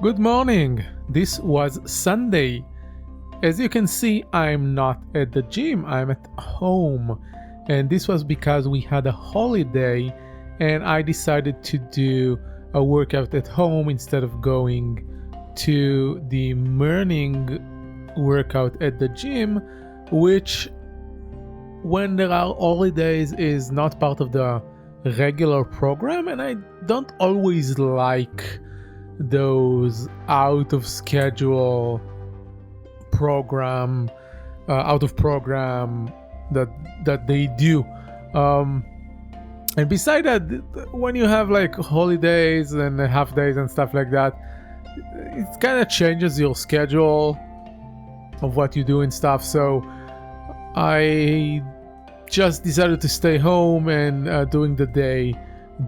Good morning. This was Sunday. As you can see, I'm not at the gym, I'm at home. And this was because we had a holiday and I decided to do a workout at home instead of going to the morning workout at the gym, which when there are holidays is not part of the regular program, and I don't always like those out of schedule program out of program that they do, and beside that, when you have like holidays and half days and stuff like that, it kind of changes your schedule of what you do and stuff. So I just decided to stay home and during the day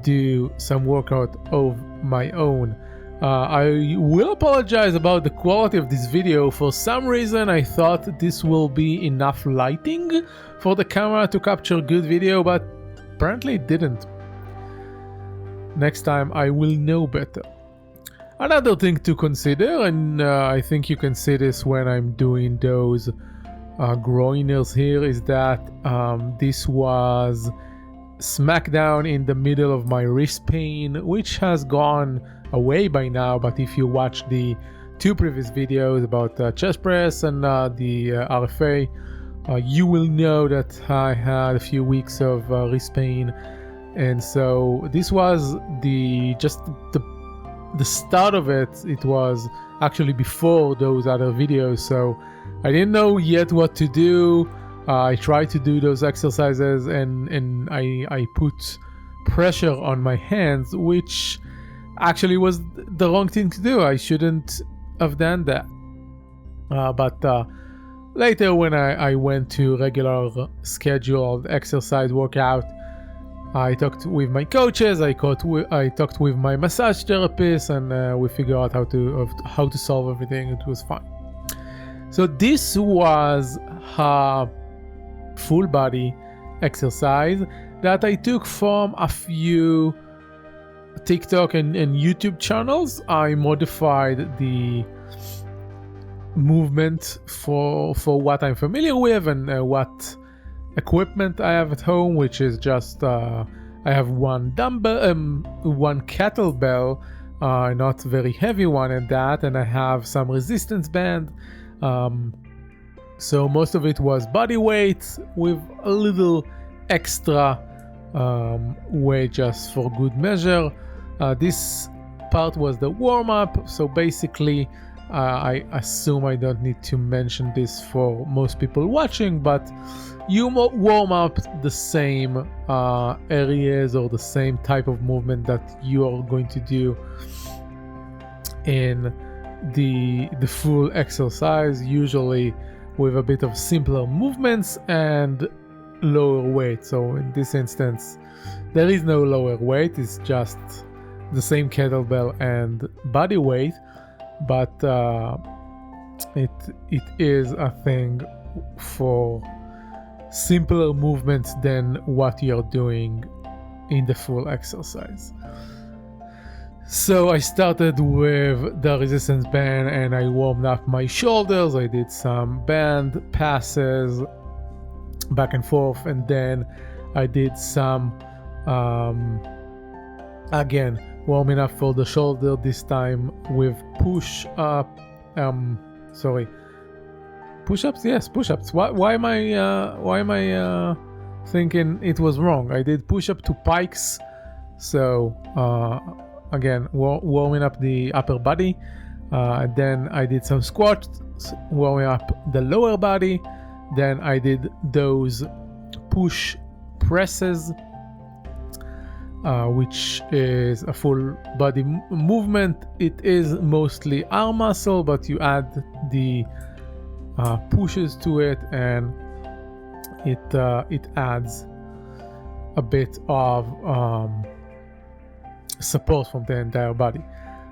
do some workout of my own. I will apologize about the quality of this video. For some reason I thought this will be enough lighting for the camera to capture good video, but apparently it didn't. Next time I will know better. Another thing to consider, and I think you can see this when I'm doing those groiners here, is that this was smack down in the middle of my wrist pain, which has gone away by now. But if you watch the two previous videos about chest press and the RFA, you will know that I had a few weeks of wrist pain, and so this was the start of it. It was actually before those other videos, so I didn't know yet what to do. I tried to do those exercises and I put pressure on my hands, which actually was the wrong thing to do. I shouldn't have done that. But later when I went to regular scheduled exercise workout, I talked with my coaches, I talked with my massage therapist, and we figured out how to solve everything. It was fine. So this was a full body exercise that I took from a few TikTok and YouTube channels. I modified the movement for what I'm familiar with and what equipment I have at home, which is just I have one dumbbell, one kettlebell, not very heavy one at that, and I have some resistance band. So most of it was body weight with a little extra weight just for good measure. This part was the warm-up, so basically I assume I don't need to mention this for most people watching, but you warm up the same areas or the same type of movement that you are going to do in the full exercise, usually with a bit of simpler movements and lower weight. So in this instance there is no lower weight, it's just the same kettlebell and body weight, but it is a thing for simpler movements than what you're doing in the full exercise. So I started with the resistance band and I warmed up my shoulders. I did some band passes back and forth, and then I did some again warming up for the shoulder, this time with push-ups. Yes, push-ups. Why am I thinking it was wrong? I did push-up to pikes. So again, warming up the upper body. Then I did some squats, warming up the lower body. Then I did those push presses, which is a full body movement. It is mostly arm muscle, but you add the pushes to it, and it adds a bit of support from the entire body.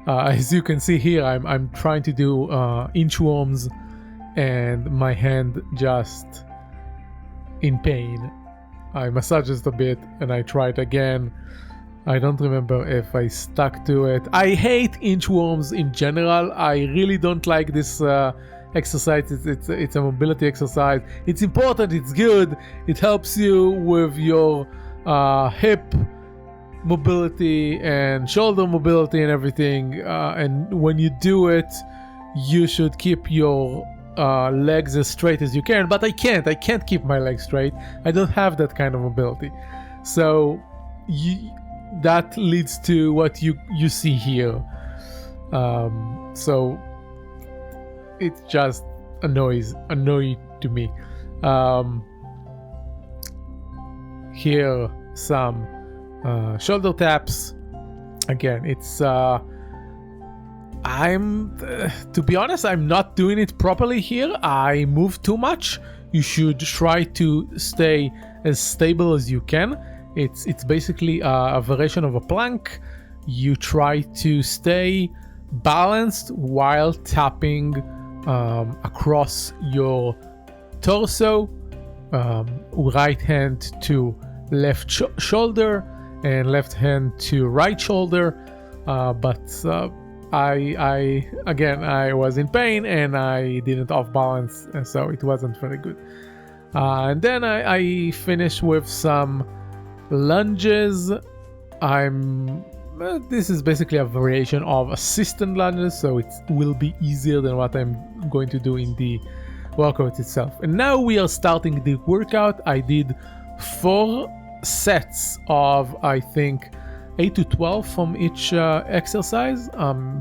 As you can see here, I'm trying to do inchworms, and my hand just in pain. I massaged it a bit and I tried again, I don't remember if I stuck to it. I hate inchworms in general. I really don't like this exercise. It's a mobility exercise. It's important, it's good. It helps you with your hip mobility and shoulder mobility and everything. And when you do it, you should keep your legs as straight as you can. But I can't keep my legs straight. I don't have that kind of mobility. So that leads to what you see here. So it just annoys to me. Here some shoulder taps. Again, it's to be honest, I'm not doing it properly here. I move too much. You should try to stay as stable as you can. It's basically a variation of a plank. You try to stay balanced while tapping across your torso, right hand to left shoulder and left hand to right shoulder. But I was in pain and I didn't off balance, and so it wasn't very good. And then I finished with some lunges. This is basically a variation of assistant lunges, so it will be easier than what I'm going to do in the workout itself. And now we are starting the workout. I did 4 sets of, I think, 8 to 12 from each exercise,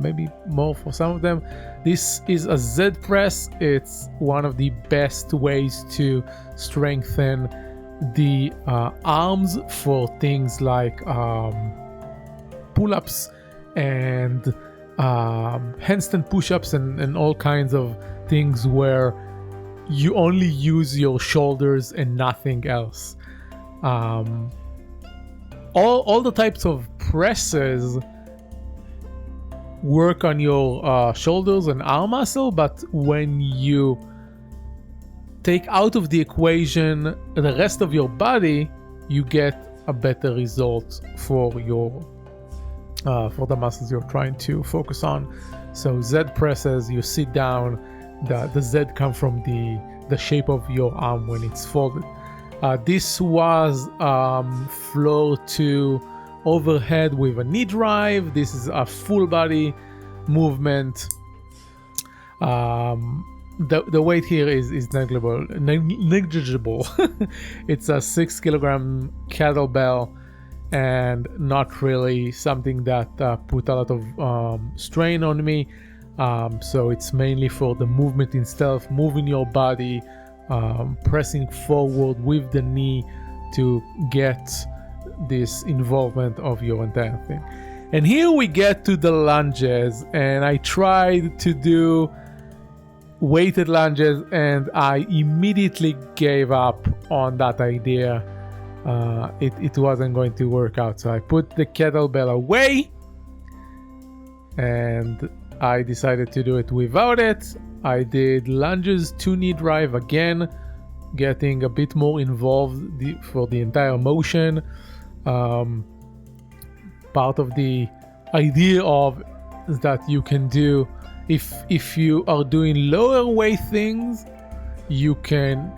maybe more for some of them. This is a Z press. It's one of the best ways to strengthen the arms for things like pull-ups and handstand push-ups and all kinds of things where you only use your shoulders and nothing else. All the types of presses work on your shoulders and arm muscle, but when you take out of the equation the rest of your body, you get a better result for your for the muscles you're trying to focus on. So Z presses, you sit down, the Z comes from the shape of your arm when it's folded. This was floor to overhead with a knee drive. This is a full body movement. The weight here is negligible. It's a 6 kilogram kettlebell and not really something that put a lot of strain on me. So it's mainly for the movement itself, moving your body, pressing forward with the knee to get this involvement of your entire thing. And here we get to the lunges, and I tried to do weighted lunges and I immediately gave up on that idea. It wasn't going to work out, so I put the kettlebell away and I decided to do it without it. I did lunges to knee drive again, getting a bit more involved for the entire motion. Part of the idea of that you can do, if you are doing lower weight things, you can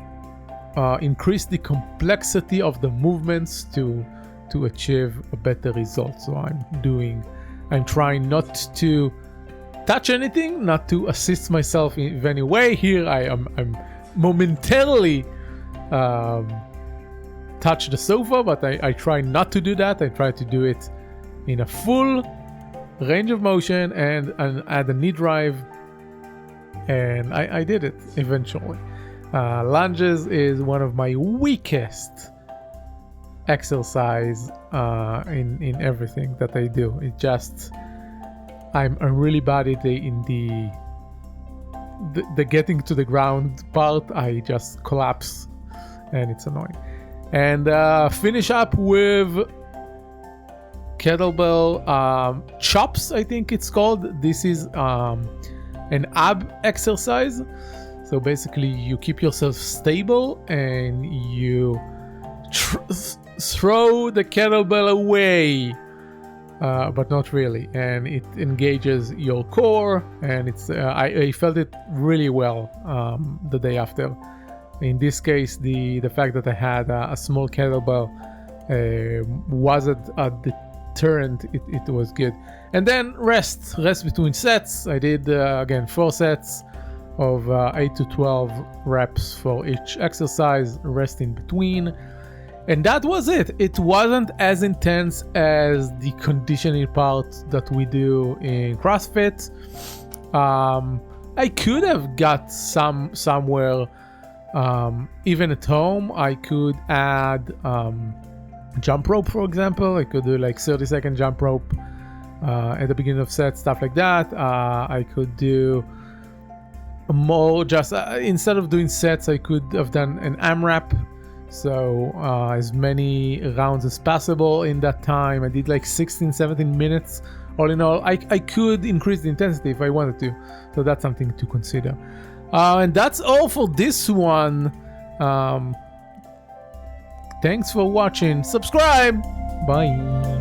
increase the complexity of the movements to achieve a better result. So I'm trying not to touch anything, not to assist myself in any way. Here I'm momentarily touch the sofa, but I try not to do that. I try to do it in a full range of motion and add a knee drive, and I did it eventually. Lunges is one of my weakest exercise in everything that I do. It just I'm really bad at in the getting to the ground part. I just collapse and it's annoying. And finish up with kettlebell chops, I think it's called. This is an ab exercise. So basically you keep yourself stable and you throw the kettlebell away but not really, and it engages your core, and I felt it really well the day after. In this case, the fact that I had a small kettlebell wasn't a deterrent. It was good. And then rest between sets. I did again 4 sets of 8 to 12 reps for each exercise, rest in between. And that was it. It wasn't as intense as the conditioning part that we do in CrossFit. I could have got somewhere, even at home. I could add jump rope, for example. I could do like 30-second jump rope at the beginning of sets, stuff like that. I could do more, just instead of doing sets, I could have done an AMRAP. So as many rounds as possible in that time. I did like 16-17 minutes all in all. I could increase the intensity if I wanted to, so that's something to consider. And that's all for this one. Thanks for watching. Subscribe. Bye.